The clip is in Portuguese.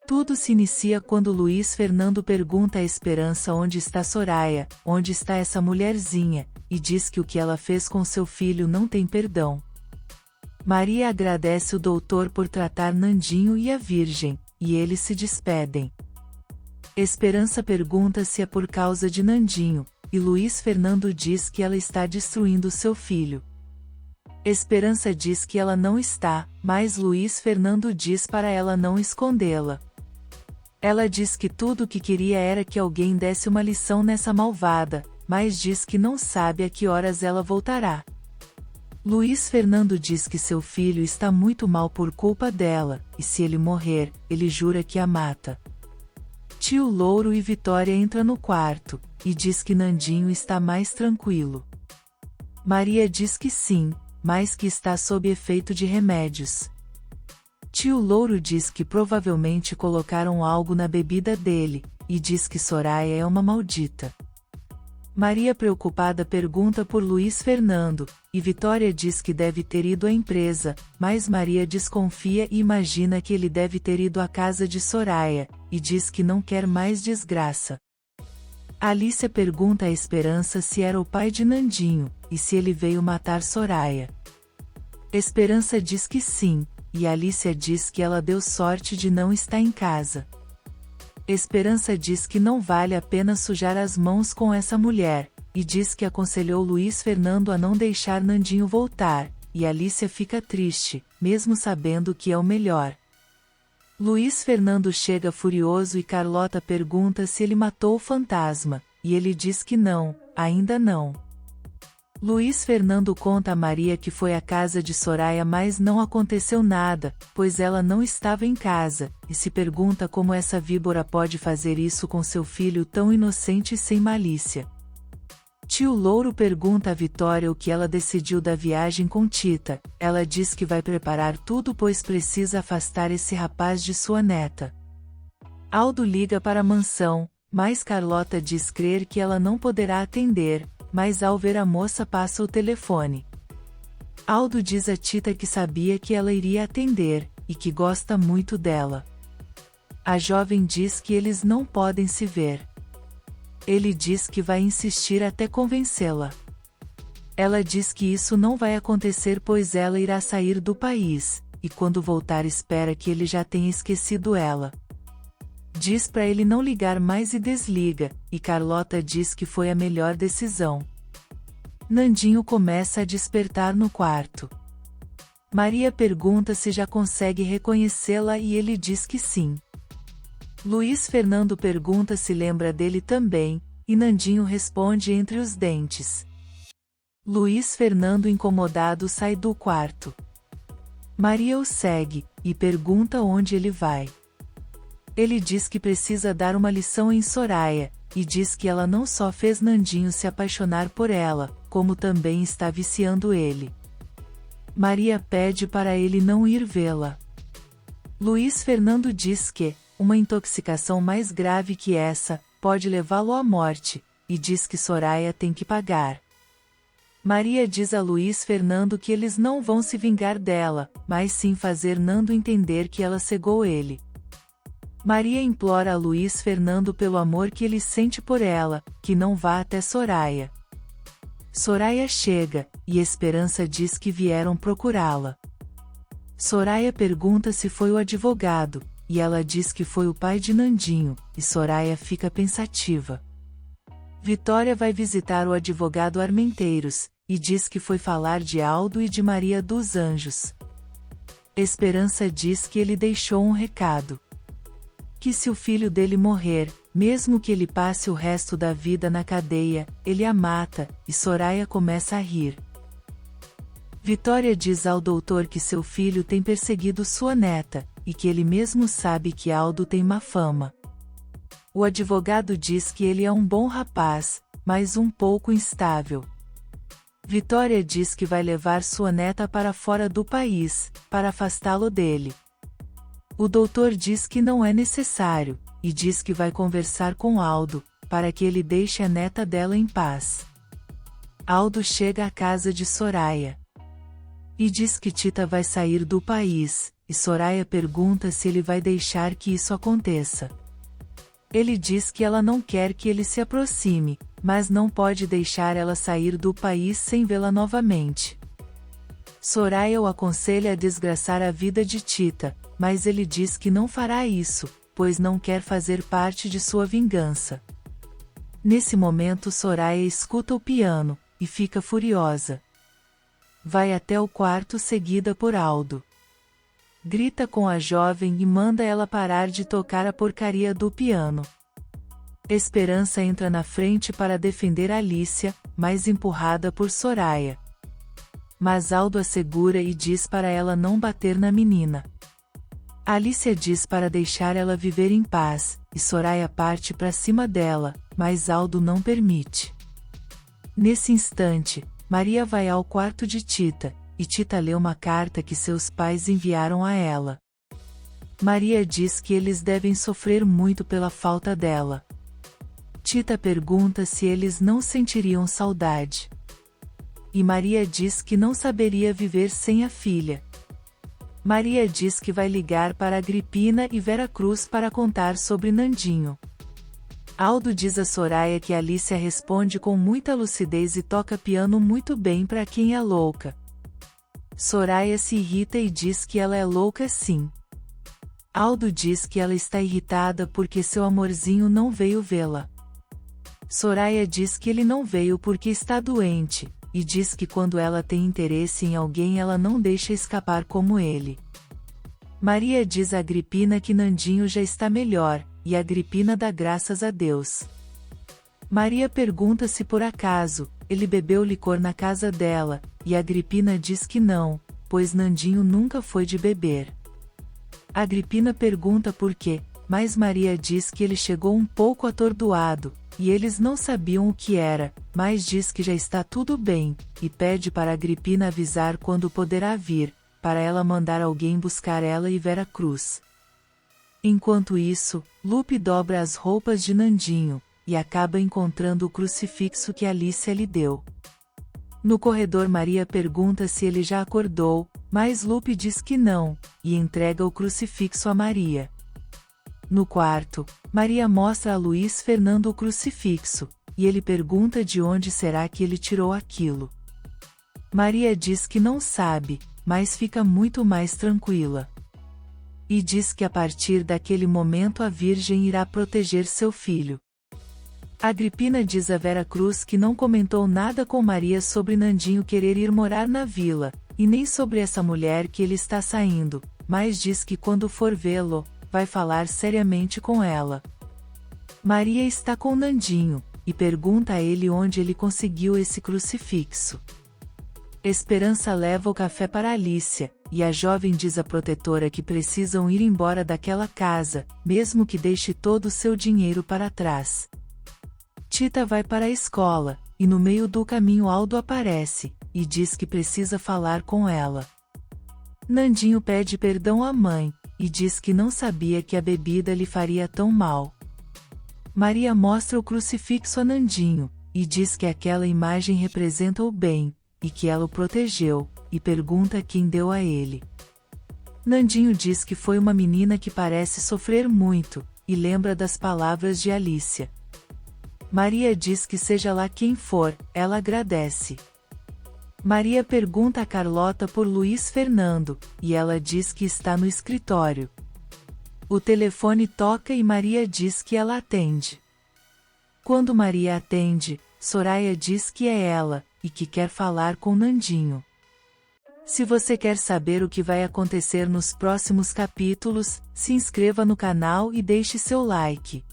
Tudo se inicia quando Luiz Fernando pergunta a Esperança onde está Soraya, onde está essa mulherzinha, e diz que o que ela fez com seu filho não tem perdão. Maria agradece o doutor por tratar Nandinho e a Virgem, e eles se despedem. Esperança pergunta se é por causa de Nandinho, e Luiz Fernando diz que ela está destruindo seu filho. Esperança diz que ela não está, mas Luiz Fernando diz para ela não escondê-la. Ela diz que tudo o que queria era que alguém desse uma lição nessa malvada, mas diz que não sabe a que horas ela voltará. Luiz Fernando diz que seu filho está muito mal por culpa dela, e se ele morrer, ele jura que a mata. Tio Louro e Vitória entram no quarto, e diz que Nandinho está mais tranquilo. Maria diz que sim, mas que está sob efeito de remédios. Tio Louro diz que provavelmente colocaram algo na bebida dele, e diz que Soraya é uma maldita. Maria preocupada pergunta por Luiz Fernando, e Vitória diz que deve ter ido à empresa, mas Maria desconfia e imagina que ele deve ter ido à casa de Soraya, e diz que não quer mais desgraça. Alicia pergunta a Esperança se era o pai de Nandinho, e se ele veio matar Soraya. Esperança diz que sim, e Alicia diz que ela deu sorte de não estar em casa. Esperança diz que não vale a pena sujar as mãos com essa mulher, e diz que aconselhou Luiz Fernando a não deixar Nandinho voltar, e Alicia fica triste, mesmo sabendo que é o melhor. Luiz Fernando chega furioso e Carlota pergunta se ele matou o fantasma, e ele diz que não, ainda não. Luiz Fernando conta a Maria que foi à casa de Soraya mas não aconteceu nada, pois ela não estava em casa, e se pergunta como essa víbora pode fazer isso com seu filho tão inocente e sem malícia. Tio Louro pergunta a Vitória o que ela decidiu da viagem com Tita. Ela diz que vai preparar tudo pois precisa afastar esse rapaz de sua neta. Aldo liga para a mansão, mas Carlota diz crer que ela não poderá atender, mas ao ver a moça passa o telefone. Aldo diz a Tita que sabia que ela iria atender, e que gosta muito dela. A jovem diz que eles não podem se ver. Ele diz que vai insistir até convencê-la. Ela diz que isso não vai acontecer pois ela irá sair do país, e quando voltar espera que ele já tenha esquecido ela. Diz para ele não ligar mais e desliga, e Carlota diz que foi a melhor decisão. Nandinho começa a despertar no quarto. Maria pergunta se já consegue reconhecê-la e ele diz que sim. Luiz Fernando pergunta se lembra dele também, e Nandinho responde entre os dentes. Luiz Fernando incomodado sai do quarto. Maria o segue, e pergunta onde ele vai. Ele diz que precisa dar uma lição em Soraya, e diz que ela não só fez Nandinho se apaixonar por ela, como também está viciando ele. Maria pede para ele não ir vê-la. Luiz Fernando diz que uma intoxicação mais grave que essa pode levá-lo à morte, e diz que Soraya tem que pagar. Maria diz a Luiz Fernando que eles não vão se vingar dela, mas sim fazer Nando entender que ela cegou ele. Maria implora a Luiz Fernando pelo amor que ele sente por ela, que não vá até Soraya. Soraya chega, e Esperança diz que vieram procurá-la. Soraya pergunta se foi o advogado, e ela diz que foi o pai de Nandinho, e Soraya fica pensativa. Vitória vai visitar o advogado Armenteiros, e diz que foi falar de Aldo e de Maria dos Anjos. Esperança diz que ele deixou um recado. Que se o filho dele morrer, mesmo que ele passe o resto da vida na cadeia, ele a mata, e Soraya começa a rir. Vitória diz ao doutor que seu filho tem perseguido sua neta, e que ele mesmo sabe que Aldo tem má fama. O advogado diz que ele é um bom rapaz, mas um pouco instável. Vitória diz que vai levar sua neta para fora do país, para afastá-lo dele. O doutor diz que não é necessário, e diz que vai conversar com Aldo, para que ele deixe a neta dela em paz. Aldo chega à casa de Soraya. E diz que Tita vai sair do país, e Soraya pergunta se ele vai deixar que isso aconteça. Ele diz que ela não quer que ele se aproxime, mas não pode deixar ela sair do país sem vê-la novamente. Soraya o aconselha a desgraçar a vida de Tita, mas ele diz que não fará isso, pois não quer fazer parte de sua vingança. Nesse momento Soraya escuta o piano, e fica furiosa. Vai até o quarto seguida por Aldo. Grita com a jovem e manda ela parar de tocar a porcaria do piano. Esperança entra na frente para defender Alicia, mas empurrada por Soraya. Mas Aldo a segura e diz para ela não bater na menina. Alicia diz para deixar ela viver em paz, e Soraya parte para cima dela, mas Aldo não permite. Nesse instante, Maria vai ao quarto de Tita, e Tita lê uma carta que seus pais enviaram a ela. Maria diz que eles devem sofrer muito pela falta dela. Tita pergunta se eles não sentiriam saudade. E Maria diz que não saberia viver sem a filha. Maria diz que vai ligar para Agripina e Vera Cruz para contar sobre Nandinho. Aldo diz a Soraya que Alicia responde com muita lucidez e toca piano muito bem para quem é louca. Soraya se irrita e diz que ela é louca sim. Aldo diz que ela está irritada porque seu amorzinho não veio vê-la. Soraya diz que ele não veio porque está doente, e diz que quando ela tem interesse em alguém ela não deixa escapar como ele. Maria diz a Agripina que Nandinho já está melhor, e Agripina dá graças a Deus. Maria pergunta se por acaso, ele bebeu licor na casa dela, e Agripina diz que não, pois Nandinho nunca foi de beber. Agripina pergunta por quê, mas Maria diz que ele chegou um pouco atordoado, e eles não sabiam o que era, mas diz que já está tudo bem, e pede para Agripina avisar quando poderá vir, para ela mandar alguém buscar ela e Vera Cruz. Enquanto isso, Lupe dobra as roupas de Nandinho, e acaba encontrando o crucifixo que Alicia lhe deu. No corredor Maria pergunta se ele já acordou, mas Lupe diz que não, e entrega o crucifixo a Maria. No quarto, Maria mostra a Luiz Fernando o crucifixo, e ele pergunta de onde será que ele tirou aquilo. Maria diz que não sabe, mas fica muito mais tranquila. E diz que a partir daquele momento a Virgem irá proteger seu filho. Agripina diz a Vera Cruz que não comentou nada com Maria sobre Nandinho querer ir morar na vila, e nem sobre essa mulher que ele está saindo, mas diz que quando for vê-lo, vai falar seriamente com ela. Maria está com Nandinho, e pergunta a ele onde ele conseguiu esse crucifixo. Esperança leva o café para Alicia, e a jovem diz à protetora que precisam ir embora daquela casa, mesmo que deixe todo o seu dinheiro para trás. Tita vai para a escola, e no meio do caminho Aldo aparece, e diz que precisa falar com ela. Nandinho pede perdão à mãe, e diz que não sabia que a bebida lhe faria tão mal. Maria mostra o crucifixo a Nandinho, e diz que aquela imagem representa o bem, e que ela o protegeu, e pergunta quem deu a ele. Nandinho diz que foi uma menina que parece sofrer muito, e lembra das palavras de Alicia. Maria diz que seja lá quem for, ela agradece. Maria pergunta a Carlota por Luiz Fernando, e ela diz que está no escritório. O telefone toca e Maria diz que ela atende. Quando Maria atende, Soraya diz que é ela, e que quer falar com Nandinho. Se você quer saber o que vai acontecer nos próximos capítulos, se inscreva no canal e deixe seu like.